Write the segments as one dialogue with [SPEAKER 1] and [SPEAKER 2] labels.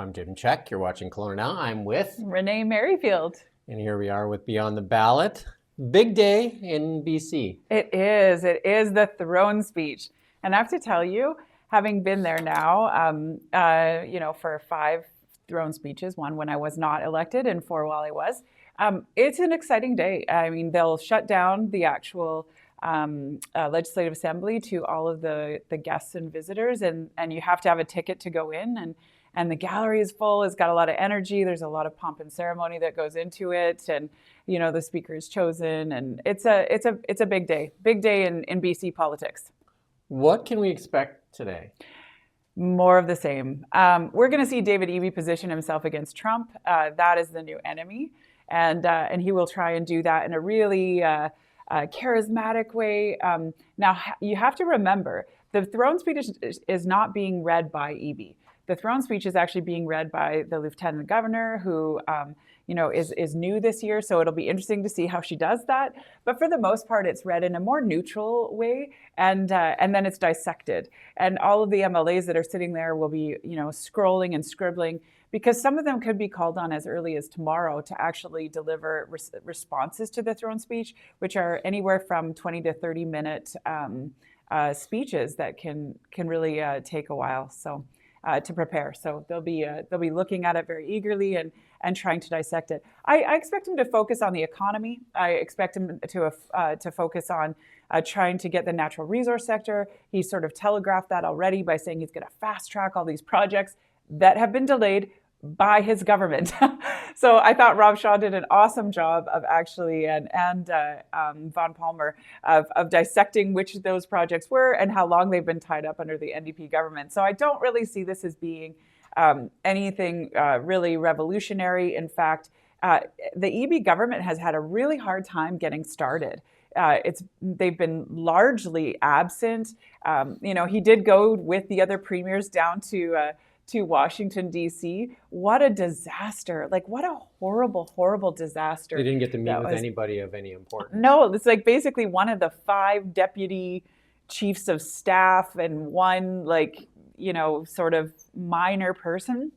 [SPEAKER 1] I'm Jim Check. You're watching KelownaNow. I'm with
[SPEAKER 2] Renee Merrifield.
[SPEAKER 1] And here we are with Beyond the Ballot. Big day in BC.
[SPEAKER 2] It is the throne speech. And I have to tell you, having been there now, for 5 throne speeches, 1 when I was not elected and 4 while I was, it's an exciting day. I mean, they'll shut down the actual Legislative Assembly to all of the guests and visitors, and you have to have a ticket to go in, and the gallery is full. It's got a lot of energy. There's a lot of pomp and ceremony that goes into it, and the speaker is chosen, and it's a big day in BC politics.
[SPEAKER 1] What can we expect today?
[SPEAKER 2] More of the same. We're going to see David Eby position himself against Trump. That is the new enemy, and he will try and do that in a really charismatic way. Now, you have to remember, the throne speech is not being read by Eby. The throne speech is actually being read by the Lieutenant Governor, who is new this year. So it'll be interesting to see how she does that. But for the most part, it's read in a more neutral way, and then it's dissected. And all of the MLAs that are sitting there will be scrolling and scribbling, because some of them could be called on as early as tomorrow to actually deliver responses to the throne speech, which are anywhere from 20 to 30 minute speeches that can really take a while to prepare. So they'll be looking at it very eagerly and trying to dissect it. I expect him to focus on the economy. I expect him to focus on trying to get the natural resource sector. He sort of telegraphed that already by saying he's going to fast track all these projects that have been delayed by his government. So I thought Rob Shaw did an awesome job of actually, and Von Palmer, of dissecting which of those projects were and how long they've been tied up under the NDP government. So I don't really see this as being anything really revolutionary. In fact, the Eby government has had a really hard time getting started. They've been largely absent. He did go with the other premiers down to Washington, D.C. What a disaster. Like, what a horrible, horrible disaster.
[SPEAKER 1] They didn't get to meet with anybody of any importance.
[SPEAKER 2] No, it's like basically one of the 5 deputy chiefs of staff and one sort of minor person.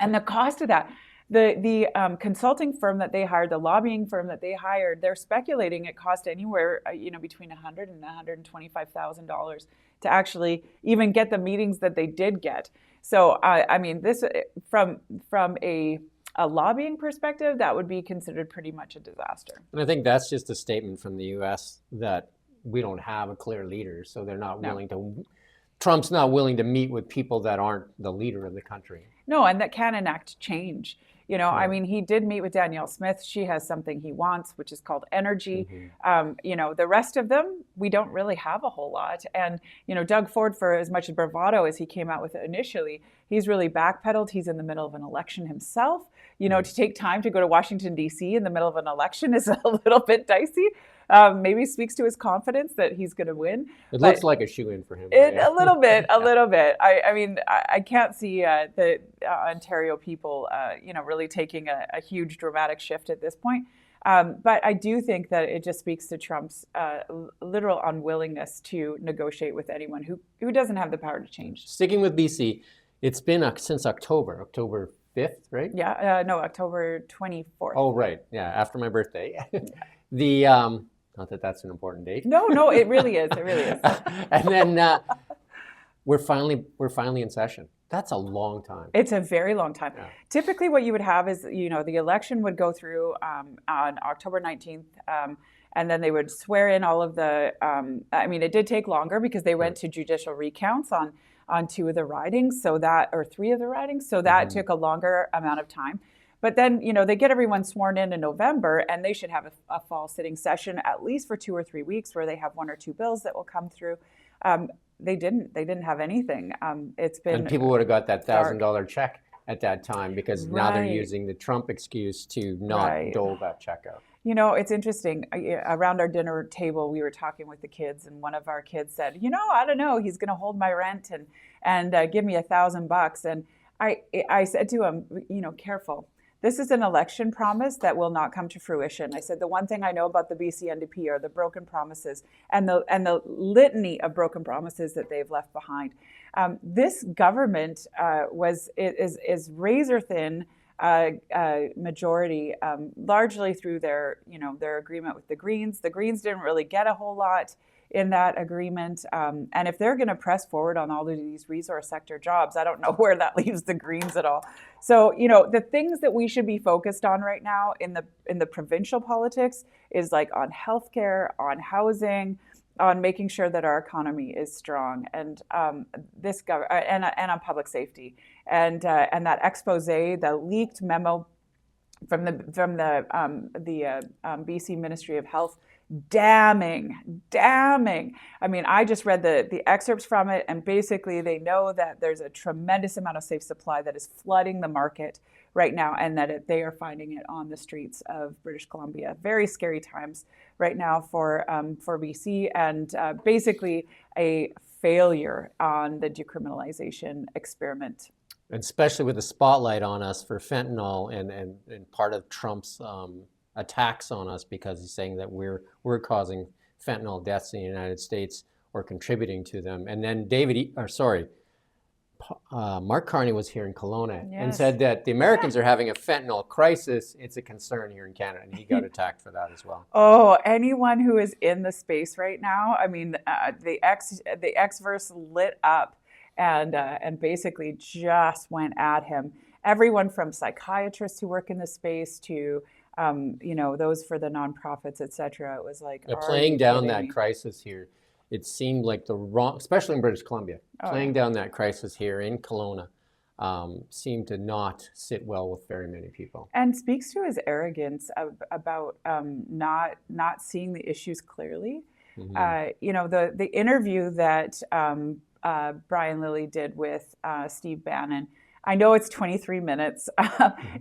[SPEAKER 2] And the cost of that, the consulting firm that they hired, the lobbying firm that they hired, they're speculating it cost anywhere between $100,000 and $125,000 to actually even get the meetings that they did get. So I mean, this from a lobbying perspective, that would be considered pretty much a disaster.
[SPEAKER 1] And I think that's just a statement from the U.S. that we don't have a clear leader, so they're not willing to. Trump's not willing to meet with people that aren't the leader of the country.
[SPEAKER 2] No, and that can enact change. I mean, he did meet with Danielle Smith. She has something he wants, which is called energy. Mm-hmm. The rest of them, we don't really have a whole lot. And, Doug Ford, for as much bravado as he came out with it initially, he's really backpedaled. He's in the middle of an election himself. To take time to go to Washington, D.C. in the middle of an election is a little bit dicey. Maybe speaks to his confidence that he's going to win.
[SPEAKER 1] It looks like a shoe-in for him.
[SPEAKER 2] A little bit. I mean, I can't see the Ontario people, really taking a huge dramatic shift at this point. But I do think that it just speaks to Trump's literal unwillingness to negotiate with anyone who doesn't have the power to change.
[SPEAKER 1] Sticking with BC, it's been since October 5th, right?
[SPEAKER 2] Yeah, no, October 24th.
[SPEAKER 1] Oh, right. Yeah, after my birthday. Not that that's an important date.
[SPEAKER 2] No, it really is. It really is.
[SPEAKER 1] And then we're finally in session. That's a long time.
[SPEAKER 2] It's a very long time.
[SPEAKER 1] Yeah.
[SPEAKER 2] Typically what you would have is, the election would go through on October 19th, and then they would swear in all of the, it did take longer because they went to judicial recounts on 2 of the ridings, or 3 of the ridings, so that took a longer amount of time. But then, they get everyone sworn in November, and they should have a fall sitting session at least for 2 or 3 weeks where they have 1 or 2 bills that will come through. They didn't have anything. It's been,
[SPEAKER 1] and people would have got that $1,000 check at that time because now they're using the Trump excuse to not dole that check out.
[SPEAKER 2] It's interesting. Around our dinner table, we were talking with the kids, and one of our kids said, I don't know, he's going to hold my rent and give me $1,000. And I said to him, careful. this is an election promise that will not come to fruition. I said the one thing I know about the BC NDP are the broken promises and the litany of broken promises that they've left behind. This government is razor thin majority, largely through their agreement with the Greens. The Greens didn't really get a whole lot in that agreement. And if they're going to press forward on all of these resource sector jobs, I don't know where that leaves the Greens at all. So, the things that we should be focused on right now in the provincial politics is like on healthcare, on housing, on making sure that our economy is strong, and and on public safety, and that expose, the leaked memo from the BC Ministry of Health, damning. I mean, I just read the excerpts from it, and basically they know that there's a tremendous amount of safe supply that is flooding the market right now, and that they are finding it on the streets of British Columbia. Very scary times right now for BC, and basically a failure on the decriminalization experiment.
[SPEAKER 1] And especially with the spotlight on us for fentanyl and part of Trump's attacks on us, because he's saying that we're causing fentanyl deaths in the United States or contributing to them. And then Mark Carney was here in Kelowna and said that the Americans are having a fentanyl crisis. It's a concern here in Canada, and he got attacked for that as well.
[SPEAKER 2] Oh, anyone who is in the space right now, I mean, the X-verse lit up and basically just went at him. Everyone from psychiatrists who work in the space to those for the nonprofits, et cetera. It was like
[SPEAKER 1] playing down that crisis here. It seemed like the wrong, especially in British Columbia, playing down that crisis here in Kelowna seemed to not sit well with very many people.
[SPEAKER 2] And speaks to his arrogance about not seeing the issues clearly. Mm-hmm. The interview that Brian Lilly did with Steve Bannon, I know it's 23 minutes.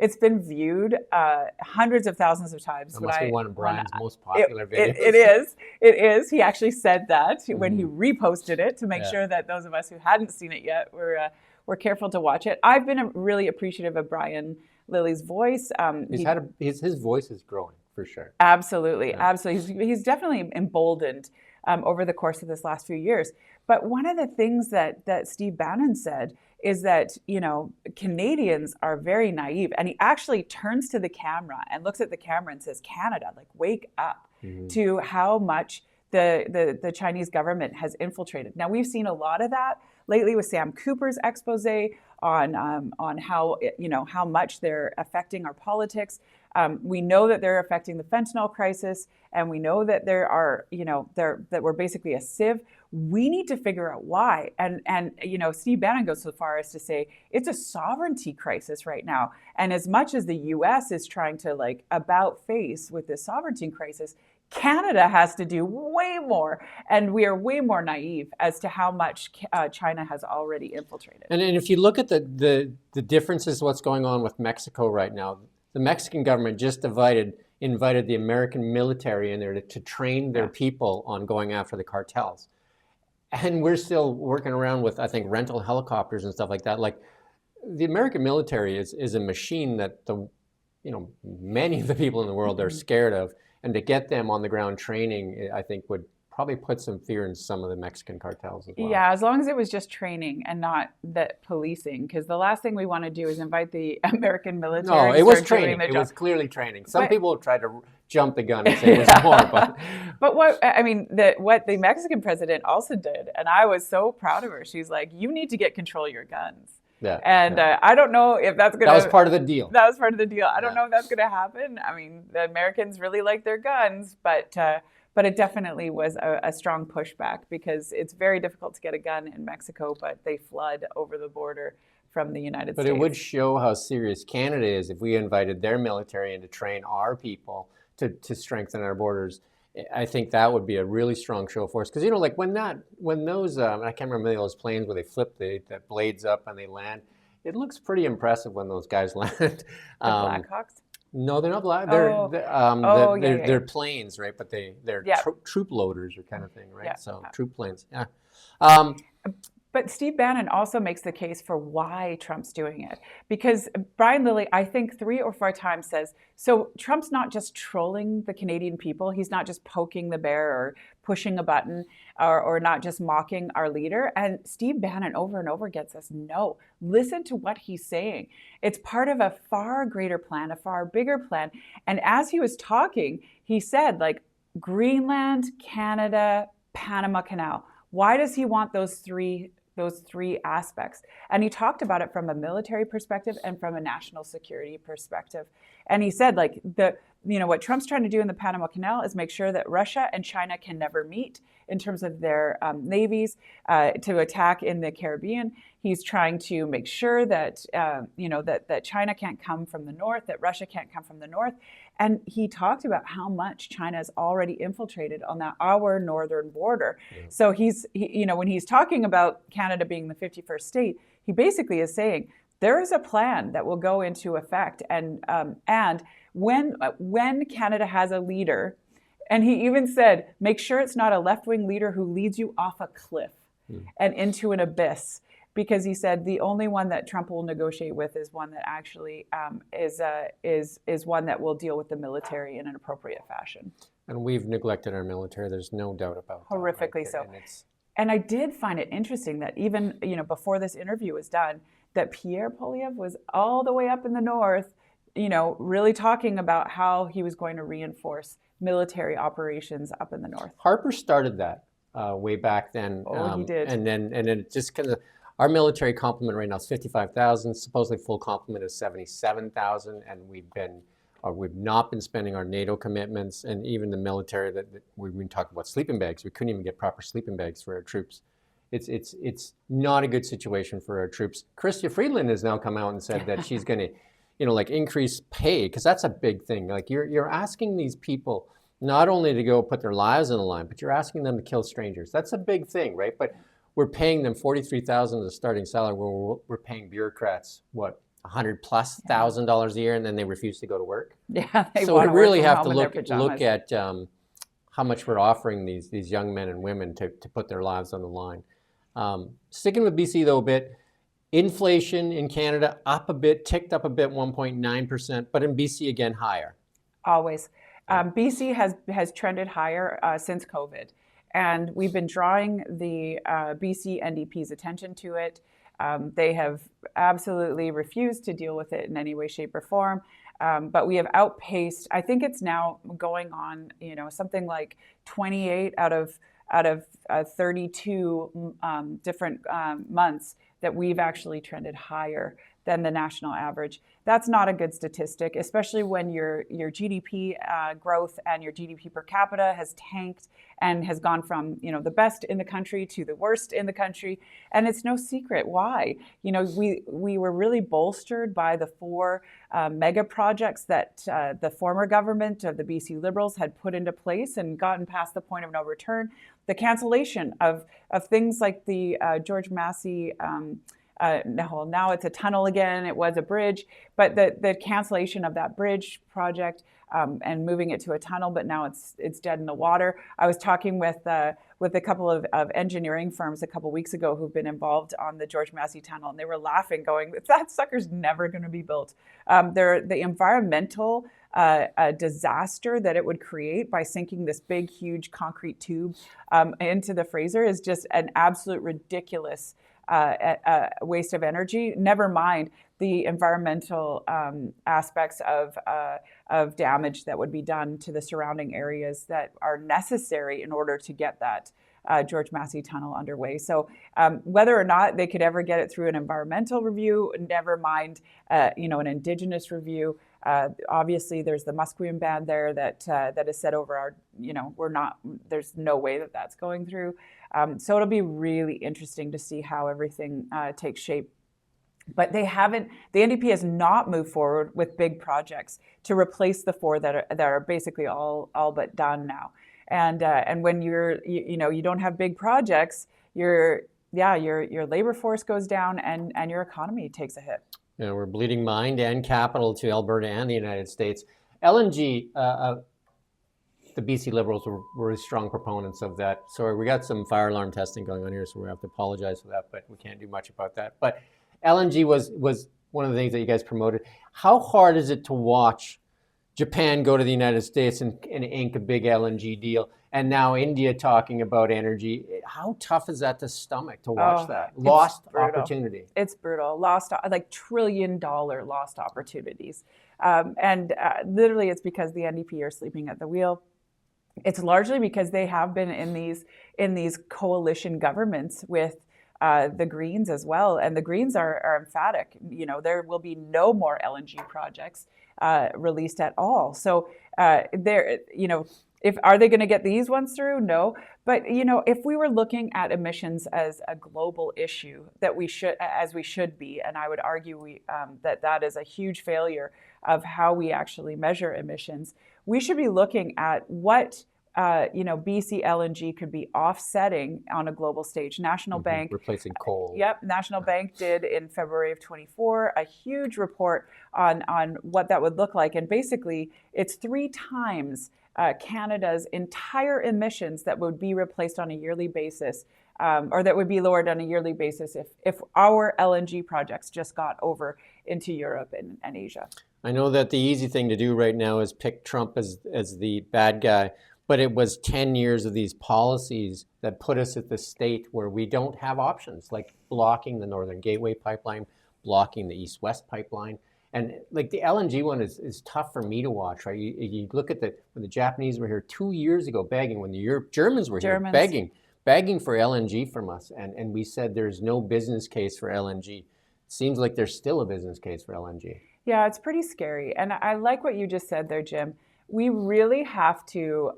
[SPEAKER 2] It's been viewed hundreds of thousands of times.
[SPEAKER 1] That must be one of Brian's most popular videos.
[SPEAKER 2] It is. He actually said that when he reposted it to make sure that those of us who hadn't seen it yet were careful to watch it. I've been really appreciative of Brian Lilly's voice.
[SPEAKER 1] His voice is growing for sure.
[SPEAKER 2] Absolutely. He's definitely emboldened over the course of this last few years. But one of the things that Steve Bannon said is that, Canadians are very naive. And he actually turns to the camera and looks at the camera and says, Canada, like, wake up to how much the Chinese government has infiltrated. Now, we've seen a lot of that lately with Sam Cooper's expose on how much they're affecting our politics. We know that they're affecting the fentanyl crisis, and we know that that we're basically a sieve. We need to figure out why. And Steve Bannon goes so far as to say it's a sovereignty crisis right now. And as much as the U.S. is trying to about face with this sovereignty crisis, Canada has to do way more, and we are way more naive as to how much China has already infiltrated.
[SPEAKER 1] And if you look at the differences, what's going on with Mexico right now, the Mexican government just invited the American military in there to train their people on going after the cartels. And we're still working around with, I think, rental helicopters and stuff like that. Like, the American military is a machine that many of the people in the world are scared of. And to get them on the ground training, I think would probably put some fear in some of the Mexican cartels as well.
[SPEAKER 2] Yeah, as long as it was just training and not that policing, because the last thing we want to do is invite the American military.
[SPEAKER 1] No, it was training. It was clearly training. Some people tried to jump the gun and say it was more,
[SPEAKER 2] but what the Mexican president also did, and I was so proud of her. She's like, you need to get control of your guns.
[SPEAKER 1] Yeah,
[SPEAKER 2] and I don't know if that's going to...
[SPEAKER 1] That was part of the deal.
[SPEAKER 2] That was part of the deal. I don't know if that's going to happen. I mean, the Americans really like their guns, but it definitely was a strong pushback, because it's very difficult to get a gun in Mexico, but they flood over the border from the United States.
[SPEAKER 1] But it would show how serious Canada is if we invited their military in to train our people to strengthen our borders. I think that would be a really strong show for us, because when those I can't remember those planes where they flip the blades up and they land. It looks pretty impressive when those guys land.
[SPEAKER 2] The Blackhawks?
[SPEAKER 1] No, they're not black. They're planes, right? But they're troop loaders or kind of thing, right?
[SPEAKER 2] Yeah.
[SPEAKER 1] So troop planes. Yeah.
[SPEAKER 2] But Steve Bannon also makes the case for why Trump's doing it. Because Brian Lilley, I think 3 or 4 times says, so Trump's not just trolling the Canadian people. He's not just poking the bear or pushing a button or not just mocking our leader. And Steve Bannon over and over gets us, no, listen to what he's saying. It's part of a far greater plan, a far bigger plan. And as he was talking, he said, like, Greenland, Canada, Panama Canal. Why does he want those three aspects? And he talked about it from a military perspective and from a national security perspective. And he said, like, what Trump's trying to do in the Panama Canal is make sure that Russia and China can never meet in terms of their navies to attack in the Caribbean. He's trying to make sure that that China can't come from the north, that Russia can't come from the north. And he talked about how much China has already infiltrated on our northern border. Yeah. So when he's talking about Canada being the 51st state, he basically is saying there is a plan that will go into effect. And when Canada has a leader, and he even said, make sure it's not a left-wing leader who leads you off a cliff and into an abyss. Because he said the only one that Trump will negotiate with is one that actually is one that will deal with the military in an appropriate fashion.
[SPEAKER 1] And we've neglected our military. There's no doubt about that.
[SPEAKER 2] Horrifically so. And I did find it interesting that even before this interview was done, that Pierre Poilievre was all the way up in the north, really talking about how he was going to reinforce military operations up in the north.
[SPEAKER 1] Harper started that way back then.
[SPEAKER 2] He did.
[SPEAKER 1] And then it just kind of. Our military complement right now is 55,000. Supposedly full complement is 77,000, and we've not been spending our NATO commitments, and even the military that we've been talking about sleeping bags. We couldn't even get proper sleeping bags for our troops. It's not a good situation for our troops. Chrystia Freeland has now come out and said that she's going to, increase pay, because that's a big thing. Like you're asking these people not only to go put their lives on the line, but you're asking them to kill strangers. That's a big thing, right? But we're paying them $43,000 as a starting salary. We're paying bureaucrats $100,000+ a year, and then they refuse to go to work.
[SPEAKER 2] Yeah,
[SPEAKER 1] so we really have to look at how much we're offering these young men and women to put their lives on the line. Sticking with BC though a bit, inflation in Canada up a bit, ticked up a bit, 1.9%, but in BC again higher.
[SPEAKER 2] Always, BC has trended higher since COVID. And we've been drawing the BC NDP's attention to it. They have absolutely refused to deal with it in any way, shape, or form. But we have outpaced. I think it's now going on, something like 28 out of 32 different months that we've actually trended higher than the national average. That's not a good statistic, especially when your GDP growth and your GDP per capita has tanked and has gone from the best in the country to the worst in the country. And it's no secret why. We were really bolstered by the 4 mega projects that the former government of the BC Liberals had put into place and gotten past the point of no return. The cancellation of things like the George Massey. Now it's a tunnel again. It was a bridge, but the cancellation of that bridge project and moving it to a tunnel, but now it's dead in the water. I was talking with a couple of engineering firms a couple weeks ago who've been involved on the George Massey tunnel, and they were laughing, going, "That sucker's never going to be built." The environmental disaster that it would create by sinking this big, huge concrete tube into the Fraser is just an absolute ridiculous waste of energy. Never mind the environmental aspects of damage that would be done to the surrounding areas that are necessary in order to get that George Massey tunnel underway. So whether or not they could ever get it through an environmental review, never mind an Indigenous review. Obviously, there's the Musqueam ban there that is set over our. There's no way that that's going through. So it'll be really interesting to see how everything takes shape. But the NDP has not moved forward with big projects to replace the 4 that are basically all but done now. And when you don't have big projects, your labor force goes down and your economy takes a hit.
[SPEAKER 1] We're bleeding mind and capital to Alberta and the United States. LNG, the BC Liberals were really strong proponents of that. Sorry, we got some fire alarm testing going on here, so we have to apologize for that, but we can't do much about that. But LNG was one of the things that you guys promoted. How hard is it to watch Japan go to the United States and ink a big LNG deal, and now India talking about energy? How tough is that to stomach, to watch that? Lost opportunity.
[SPEAKER 2] It's brutal. Lost, like $1 trillion lost opportunities. And literally it's because the NDP are sleeping at the wheel. It's largely because they have been in these coalition governments with the Greens as well. And the Greens are emphatic. You know, there will be no more LNG projects released at all. So are they going to get these ones through? No. But, if we were looking at emissions as a global issue that we should be, and I would argue that is a huge failure of how we actually measure emissions, we should be looking at what BC LNG could be offsetting on a global stage. National Bank
[SPEAKER 1] replacing coal.
[SPEAKER 2] Yep, National Bank did in February of 24 a huge report on what that would look like, and basically it's 3 times Canada's entire emissions that would be replaced on a yearly basis, or that would be lowered on a yearly basis if our LNG projects just got over into Europe and Asia.
[SPEAKER 1] I know that the easy thing to do right now is pick Trump as the bad guy. But it was 10 years of these policies that put us at the state where we don't have options, like blocking the Northern Gateway pipeline, blocking the East-West pipeline. And like the LNG one is tough for me to watch, right? You look at when the Japanese were here 2 years ago begging, when the Germans were here begging for LNG from us. And we said there's no business case for LNG. It seems like there's still a business case for LNG.
[SPEAKER 2] Yeah, it's pretty scary. And I like what you just said there, Jim. We really have to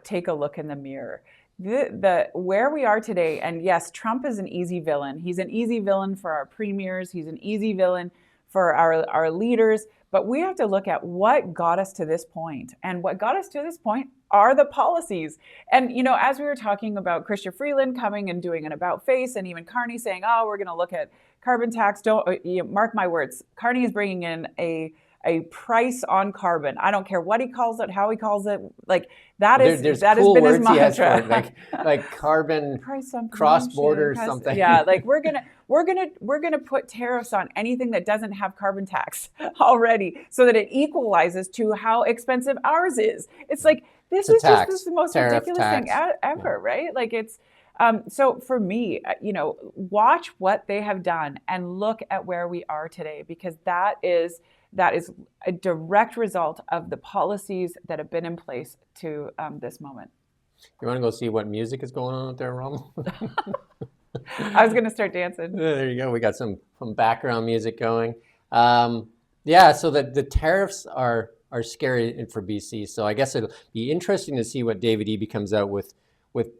[SPEAKER 2] take a look in the mirror. Where we are today, and yes, Trump is an easy villain. He's an easy villain for our premiers. He's an easy villain for our leaders. But we have to look at what got us to this point. And what got us to this point are the policies. And, as we were talking about Chrystia Freeland coming and doing an about face, and even Carney saying, we're going to look at carbon tax. Mark my words, Carney is bringing in a price on carbon. I don't care what he calls it, how he calls it. Like that has been his mantra.
[SPEAKER 1] Like carbon cross-border something.
[SPEAKER 2] Yeah, like we're gonna put tariffs on anything that doesn't have carbon tax already, so that it equalizes to how expensive ours is. It's like this is the most ridiculous thing ever, right? Like it's. So for me, watch what they have done and look at where we are today, because that is a direct result of the policies that have been in place to this moment.
[SPEAKER 1] You want to go see what music is going on out there, Rommel?
[SPEAKER 2] I was going to start dancing.
[SPEAKER 1] There you go. We got some background music going. So the tariffs are scary for BC. So I guess it'll be interesting to see what David Eby comes out with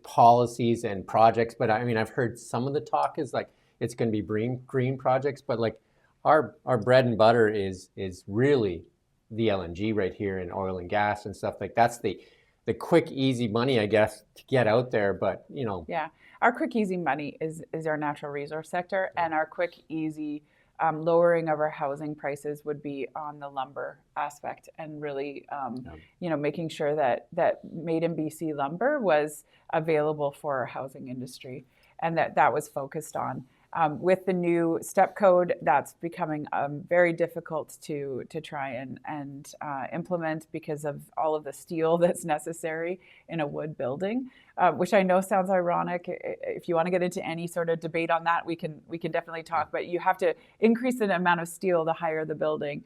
[SPEAKER 1] policies and projects. But I mean, I've heard some of the talk is like it's going to be green projects, but like our bread and butter is really the LNG right here, and oil and gas and stuff. Like that's the quick, easy money, I guess, to get out there. But
[SPEAKER 2] yeah, our quick, easy money is our natural resource sector, and our quick, easy lowering of our housing prices would be on the lumber aspect, and really, making sure that made in BC lumber was available for our housing industry, and that was focused on. With the new step code, that's becoming very difficult to try and implement because of all of the steel that's necessary in a wood building, which I know sounds ironic. If you want to get into any sort of debate on that, we can definitely talk. But you have to increase the amount of steel the higher the building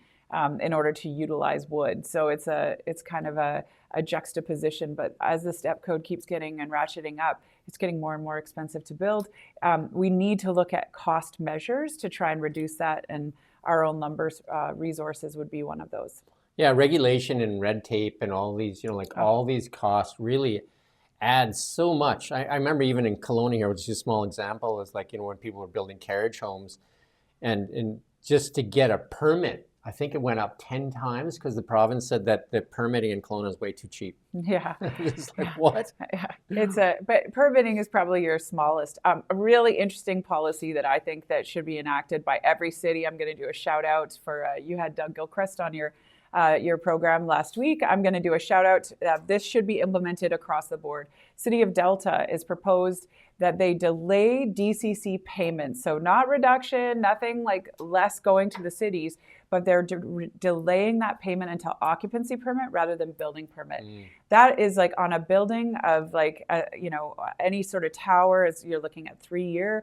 [SPEAKER 2] in order to utilize wood. So it's kind of a juxtaposition. But as the step code keeps getting and ratcheting up, it's getting more and more expensive to build. We need to look at cost measures to try and reduce that, and our own lumber resources would be one of those.
[SPEAKER 1] Yeah, regulation and red tape and all these, all these costs really add so much. I remember even in Kelowna here, which is a small example, is like, when people were building carriage homes, and just to get a permit, I think it went up 10 times because the province said that the permitting in Kelowna is way too cheap.
[SPEAKER 2] Yeah.
[SPEAKER 1] It's like, what?
[SPEAKER 2] Yeah. But permitting is probably your smallest. A really interesting policy that I think that should be enacted by every city. I'm going to do a shout out for, you had Doug Gilchrist on your your program last week, I'm going to do a shout out. This should be implemented across the board. City of Delta is proposed that they delay DCC payments. So not reduction, nothing like less going to the cities, but they're delaying that payment until occupancy permit rather than building permit. That is like on a building of like, any sort of tower, you're looking at 3-year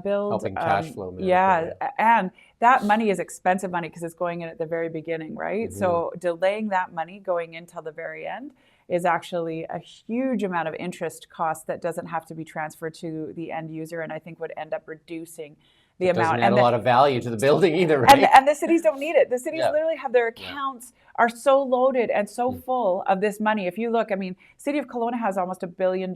[SPEAKER 2] build.
[SPEAKER 1] Helping cash flow.
[SPEAKER 2] Yeah, and that money is expensive money because it's going in at the very beginning, right? So delaying that money going in till the very end is actually a huge amount of interest cost that doesn't have to be transferred to the end user, and I think would end up reducing the amount.
[SPEAKER 1] Doesn't add a lot of value to the building either, right?
[SPEAKER 2] And the cities don't need it. The cities literally have their accounts are so loaded and so full of this money. If you look, I mean, City of Kelowna has almost $1 billion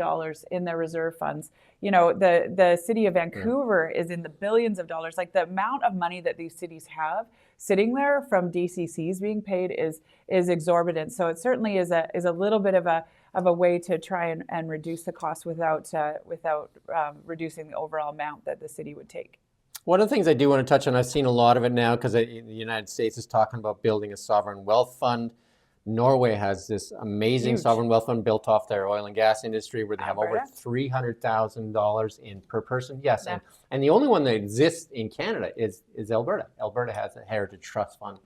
[SPEAKER 2] in their reserve funds. You know, the City of Vancouver is in the billions of dollars. Like the amount of money that these cities have sitting there from DCCs being paid is exorbitant. So it certainly is a little bit of a way to try and reduce the cost without reducing the overall amount that the city would take.
[SPEAKER 1] One of the things I do want to touch on, I've seen a lot of it now because the United States is talking about building a sovereign wealth fund. Norway has this amazing sovereign wealth fund built off their oil and gas industry where they have over $300,000 in per person. Yes, and the only one that exists in Canada is Alberta. Alberta has a heritage trust fund.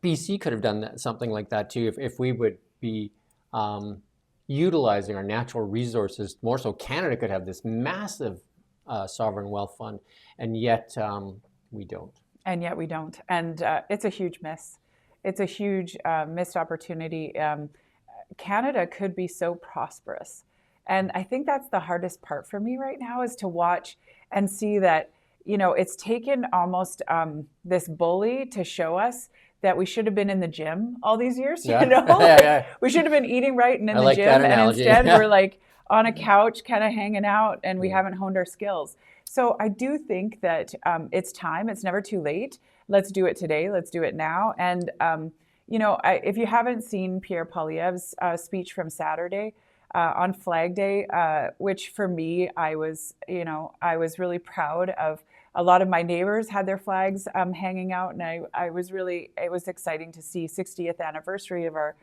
[SPEAKER 1] BC could have done something like that too if we would be utilizing our natural resources more so. Canada could have this massive sovereign wealth fund, and yet we don't. And
[SPEAKER 2] it's a huge miss. It's a huge missed opportunity. Canada could be so prosperous. And I think that's the hardest part for me right now is to watch and see that, you know, it's taken almost this bully to show us that we should have been in the gym all these years, you know? We should have been eating right and in the gym. And instead we're like on a couch kind of hanging out and we haven't honed our skills. So I do think that it's time. It's never too late. Let's do it today. Let's do it now. And, if you haven't seen Pierre Poilievre's speech from Saturday on Flag Day, which for me, I was really proud of. A lot of my neighbors had their flags hanging out, and it was exciting to see 60th anniversary of our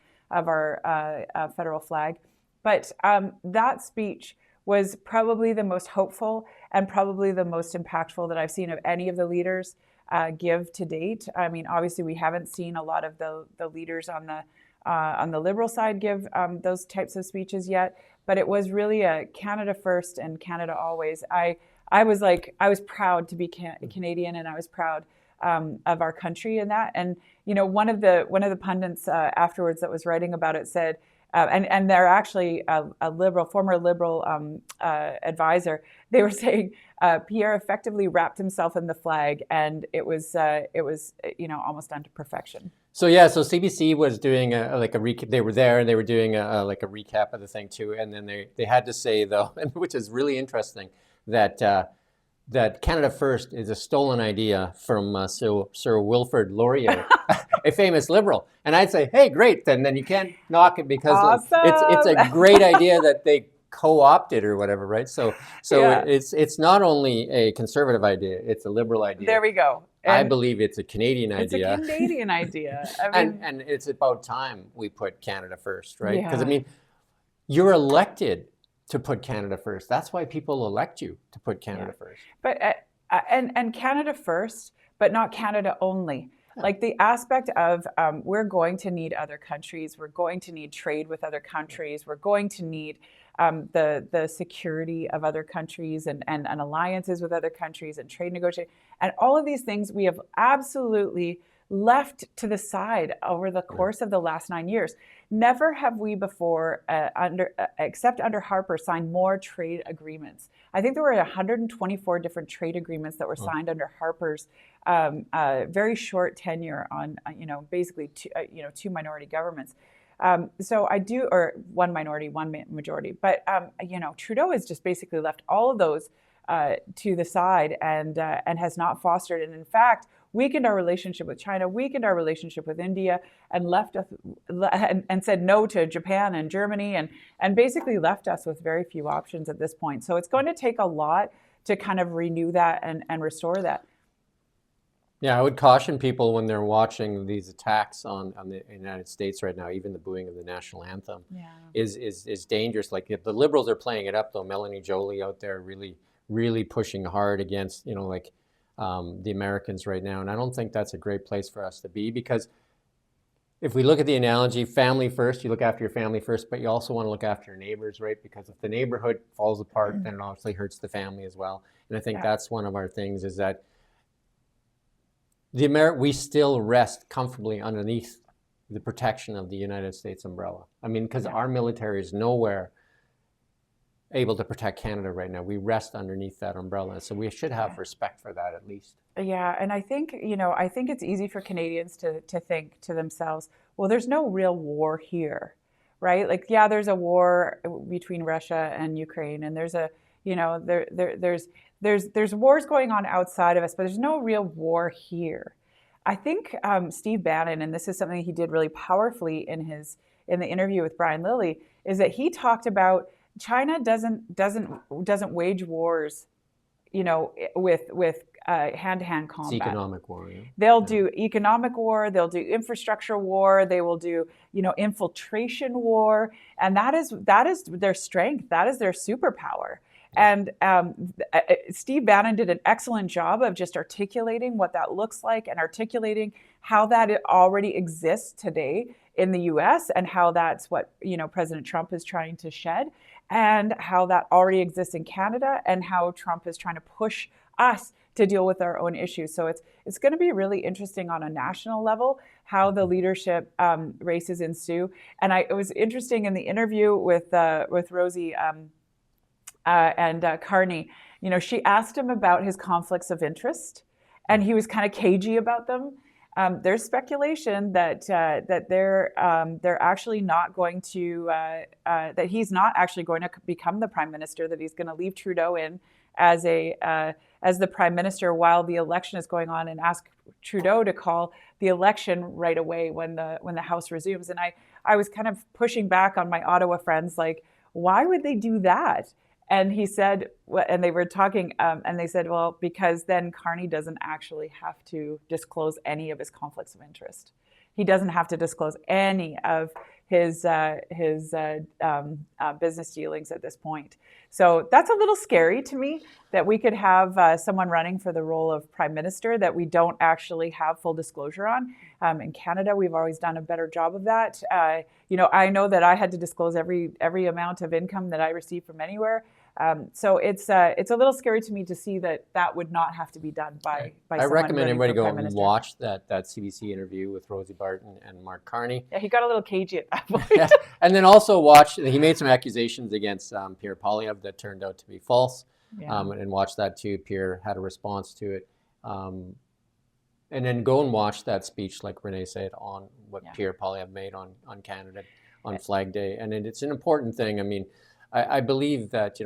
[SPEAKER 2] federal flag. But that speech was probably the most hopeful and probably the most impactful that I've seen of any of the leaders give to date. I mean, obviously, we haven't seen a lot of the leaders on the Liberal side give those types of speeches yet. But it was really a Canada first and Canada always. I was proud to be Canadian, and I was proud of our country in that. And one of the pundits afterwards that was writing about it said. And they're actually a former liberal advisor. They were saying Pierre effectively wrapped himself in the flag, and it was almost done to perfection.
[SPEAKER 1] So CBC was doing a recap. They were there and they were doing a recap of the thing too. And then they had to say though, which is really interesting, that Canada First is a stolen idea from Sir Wilfrid Laurier, a famous liberal. And I'd say, hey, great, then you can't knock it because
[SPEAKER 2] awesome.
[SPEAKER 1] It's a great idea that they co-opted or whatever, right? So it's not only a conservative idea, it's a liberal idea.
[SPEAKER 2] There we go.
[SPEAKER 1] I believe it's a Canadian idea.
[SPEAKER 2] It's a Canadian idea.
[SPEAKER 1] And it's about time we put Canada first, right? Because I mean, you're elected to put Canada first. That's why people elect you to put Canada first.
[SPEAKER 2] But and Canada first, but not Canada only. Like the aspect of we're going to need other countries. We're going to need trade with other countries. We're going to need the security of other countries and alliances with other countries and trade negotiations. And all of these things we have absolutely left to the side over the course of the last 9 years. Never have we before, except under Harper, signed more trade agreements. I think there were 124 different trade agreements that were signed under Harper's very short tenure on, basically two minority governments. So I do, or one minority, one majority. But, Trudeau has just basically left all of those to the side and has not fostered. And in fact, weakened our relationship with China, weakened our relationship with India, and left us and said no to Japan and Germany, and basically left us with very few options at this point. So it's going to take a lot to kind of renew that and restore that.
[SPEAKER 1] Yeah, I would caution people when they're watching these attacks on the United States right now, even the booing of the national anthem
[SPEAKER 2] Yeah.
[SPEAKER 1] is dangerous. Like if the liberals are playing it up though, Melanie Joly out there really pushing hard against, like the Americans right now. And I don't think that's a great place for us to be, because if we look at the analogy, family first, you look after your family first, but you also want to look after your neighbors, right? Because if the neighborhood falls apart, then it obviously hurts the family as well. And I think that's one of our things, is that we still rest comfortably underneath the protection of the United States umbrella. I mean, because our military is nowhere able to protect Canada right now. We rest underneath that umbrella. So we should have respect for that at least.
[SPEAKER 2] Yeah, and I think, I think it's easy for Canadians to think to themselves, well, there's no real war here, right? Like, yeah, there's a war between Russia and Ukraine, and there's a, there's wars going on outside of us, but there's no real war here. I think Steve Bannon, and this is something he did really powerfully in the interview with Brian Lilley, is that he talked about China doesn't wage wars, with hand-to-hand combat.
[SPEAKER 1] It's economic war. Yeah.
[SPEAKER 2] They'll do economic war. They'll do infrastructure war. They will do, infiltration war, and that is their strength. That is their superpower. And Steve Bannon did an excellent job of just articulating what that looks like and articulating how that it already exists today in the U.S. and how that's what President Trump is trying to shed, and how that already exists in Canada, and how Trump is trying to push us to deal with our own issues. So it's going to be really interesting on a national level how the leadership races ensue. And it was interesting in the interview with Rosie and Carney. She asked him about his conflicts of interest, and he was kind of cagey about them. There's speculation that they're actually not going to that he's not actually going to become the prime minister. That he's going to leave Trudeau in as the prime minister while the election is going on, and ask Trudeau to call the election right away when the House resumes. And I was kind of pushing back on my Ottawa friends, like, why would they do that? And he said, and they were talking, and they said, well, because then Carney doesn't actually have to disclose any of his conflicts of interest. He doesn't have to disclose any of his business dealings at this point. So that's a little scary to me, that we could have someone running for the role of prime minister that we don't actually have full disclosure on. In Canada, we've always done a better job of that. I know that I had to disclose every amount of income that I received from anywhere. So it's a little scary to me to see that would not have to be done by
[SPEAKER 1] I
[SPEAKER 2] someone
[SPEAKER 1] recommend
[SPEAKER 2] running
[SPEAKER 1] everybody
[SPEAKER 2] for
[SPEAKER 1] go
[SPEAKER 2] prime
[SPEAKER 1] and
[SPEAKER 2] minister.
[SPEAKER 1] watch that CBC interview with Rosie Barton and Mark Carney.
[SPEAKER 2] Yeah, he got a little cagey at that point.
[SPEAKER 1] Yeah. And then also watch, he made some accusations against Pierre Poilievre that turned out to be false.
[SPEAKER 2] Yeah.
[SPEAKER 1] And watch that too. Pierre had a response to it. And then go and watch that speech, like Renee said, on what Pierre Poilievre made on Canada on Flag Day. And it's an important thing. I mean, I believe that,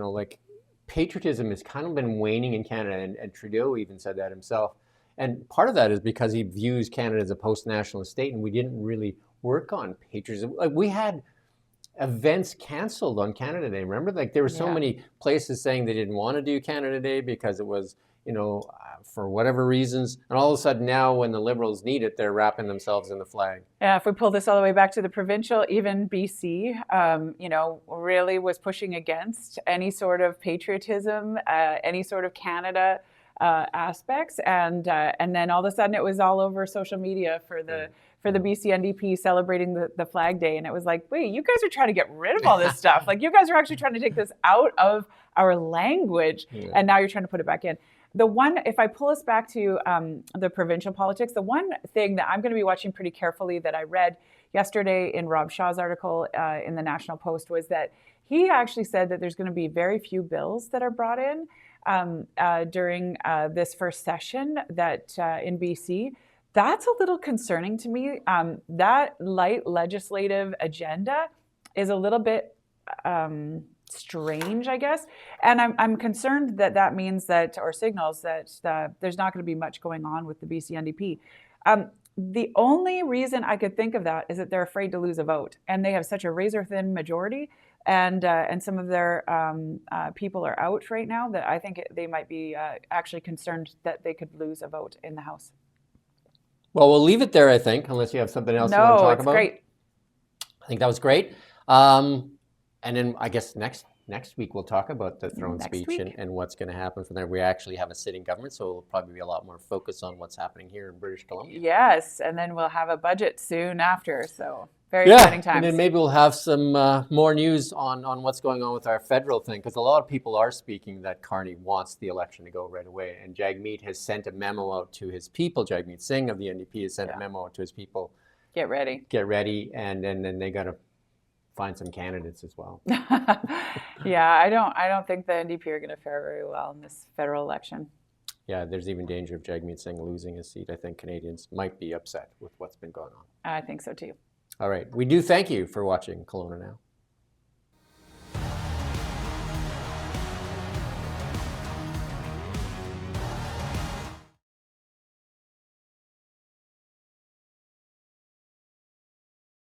[SPEAKER 1] patriotism has kind of been waning in Canada, and Trudeau even said that himself. And part of that is because he views Canada as a post-nationalist state, and we didn't really work on patriotism. Like, we had events canceled on Canada Day. Remember, there were so many places saying they didn't want to do Canada Day because it was, for whatever reasons. And all of a sudden now, when the Liberals need it, they're wrapping themselves in the flag.
[SPEAKER 2] Yeah, if we pull this all the way back to the provincial, even BC, really was pushing against any sort of patriotism, any sort of Canada aspects, and then all of a sudden it was all over social media for the BC NDP celebrating the Flag Day, and it was like, wait, you guys are trying to get rid of all this stuff. Like, you guys are actually trying to take this out of our language, and now you're trying to put it back in. If I pull us back to the provincial politics, the one thing that I'm going to be watching pretty carefully that I read yesterday in Rob Shaw's article in the National Post was that he actually said that there's going to be very few bills that are brought in during this first session that in BC. That's a little concerning to me. That light legislative agenda is a little bit strange, I guess. And I'm concerned that means that, or signals that there's not going to be much going on with the BC NDP. The only reason I could think of that is that they're afraid to lose a vote, and they have such a razor-thin majority, and some of their people are out right now, that I think they might be actually concerned that they could lose a vote in the House.
[SPEAKER 1] Well, we'll leave it there, I think, unless you have something else you want to
[SPEAKER 2] No,
[SPEAKER 1] talk
[SPEAKER 2] it's
[SPEAKER 1] about.
[SPEAKER 2] great.
[SPEAKER 1] I think that was great. And then I guess next week we'll talk about the throne
[SPEAKER 2] Next
[SPEAKER 1] speech
[SPEAKER 2] week.
[SPEAKER 1] and what's going to happen from there. We actually have a sitting government, so it'll probably be a lot more focus on what's happening here in British Columbia.
[SPEAKER 2] Yes, and then we'll have a budget soon after. So very exciting times.
[SPEAKER 1] And then maybe we'll have some more news on what's going on with our federal thing, because a lot of people are speaking that Carney wants the election to go right away. And Jagmeet has sent a memo out to his people. Jagmeet Singh of the NDP has sent a memo out to his people.
[SPEAKER 2] Get ready.
[SPEAKER 1] Get ready, and then they got to find some candidates as well.
[SPEAKER 2] Yeah, I don't think the NDP are going to fare very well in this federal election.
[SPEAKER 1] Yeah, there's even danger of Jagmeet Singh losing his seat. I think Canadians might be upset with what's been going on.
[SPEAKER 2] I think so too.
[SPEAKER 1] All right, we do thank you for watching Kelowna Now.